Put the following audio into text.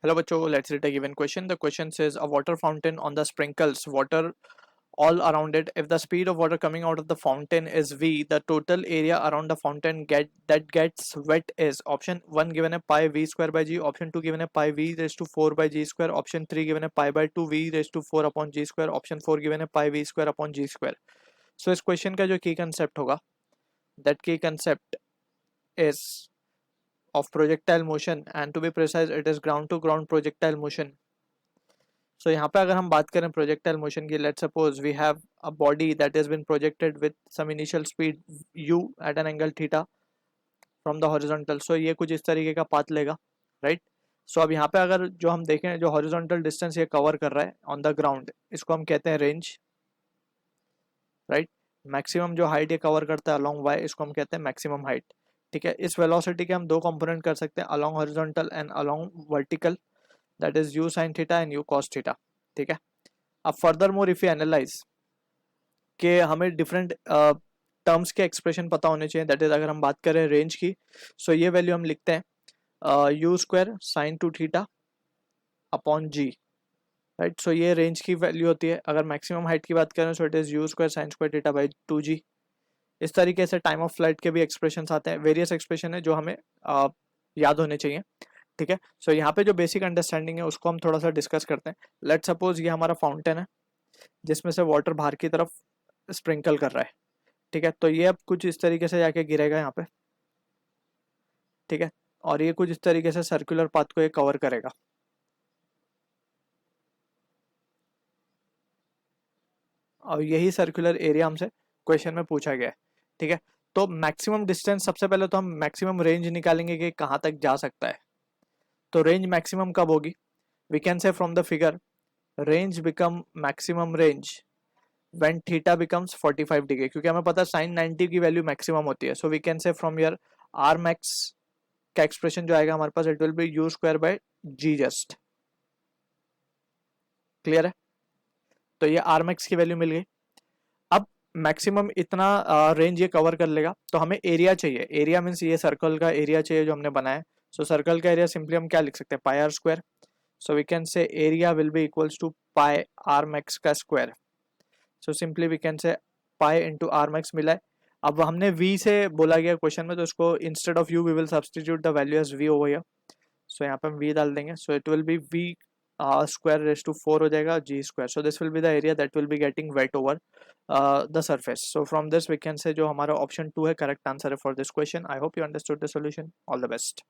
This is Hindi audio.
Hello बच्चों, let's read a given question. The question says a water fountain on the sprinkles water all around it. If the speed of water coming out of the fountain is v, the total area around the fountain gets wet is option 1 given a pi v square by g, option 2 given a pi v raised to 4 by g square, option 3 given a pi by 2 v raised to 4 upon g square, option 4 given a pi v square upon g square. So इस क्वेश्चन का जो की कंसेप्ट होगा, that key concept is of projectile motion, and to be precise it is ground to ground projectile motion. So यहाँ पे अगर हम बात करें projectile motion की, let's suppose we have a body that has been projected with some initial speed u at an angle theta from the horizontal. So ये कुछ इस तरीके का पाथ लेगा, right? So अब यहाँ पे अगर जो हम देखें, जो horizontal distance ये कवर कर रहा है on the ground, इसको हम कहते हैं range, right? मैक्सिमम जो हाइट ये कवर करता है along y, इसको हम कहते हैं मैक्सिमम हाइट. ठीक है, इस वेलोसिटी के हम दो कंपोनेंट कर सकते हैं, along horizontal and along vertical, that is u sin theta and u cos theta. ठीक है, अब further more if you analyse कि हमें डिफरेंट टर्म्स के एक्सप्रेशन पता होने चाहिए, दैट इज अगर हम बात करें रेंज की, सो ये वैल्यू हम लिखते हैं u square sine two theta upon g, right. So ये रेंज की वैल्यू होती है. अगर मैक्सिमम हाइट की बात करें so it is you square sine square theta by 2g. इस तरीके से टाइम ऑफ फ्लाइट के भी एक्सप्रेशन आते हैं, वेरियस एक्सप्रेशन है जो हमें याद होने चाहिए. ठीक है, सो यहाँ पे जो बेसिक अंडरस्टैंडिंग है उसको हम थोड़ा सा डिस्कस करते हैं. लेट सपोज ये हमारा फाउंटेन है जिसमें से वाटर बाहर की तरफ स्प्रिंकल कर रहा है. ठीक है, तो ये अब कुछ इस तरीके से जाके गिरेगा यहाँ पे. ठीक है, और ये कुछ इस तरीके से सर्कुलर पाथ को ये कवर करेगा. और यही सर्कुलर एरिया हमसे क्वेश्चन में पूछा गया है. ठीक है, तो मैक्सिमम डिस्टेंस, सबसे पहले तो हम मैक्सिमम रेंज निकालेंगे कि कहाँ तक जा सकता है. तो रेंज मैक्सिमम कब होगी? We can say from the figure range become maximum range when theta becomes 45 degree, क्योंकि हमें पता है साइन 90 की वैल्यू मैक्सिमम होती है. So we can say from your r max का एक्सप्रेशन जो आएगा हमारे पास, it will be u square by g just. Clear है? तो ये आर मैक्स की वैल्यू मिल गई. अब मैक्सिमम इतना रेंज ये कवर कर लेगा, तो हमें एरिया चाहिए. एरिया मीन्स ये सर्कल का एरिया चाहिए जो हमने बनाया. सो सर्कल का एरिया सिंपली हम क्या लिख सकते हैं, pi r square. So we can say area will be equals to pi r max का square. So simply we can say pi into R max मिला है. अब हमने v से बोला गया क्वेश्चन में, तो इसको instead of u we will substitute the value as v over here. So यहाँ पे हम v डाल देंगे. So it will be v square raise to 4 हो जाएगा g square. So this will be the area that will be getting weight over the surface. So from this we can say जो हमारा ऑप्शन 2 है करेक्ट आंसर है for this question. I hope you understood the solution. All the best.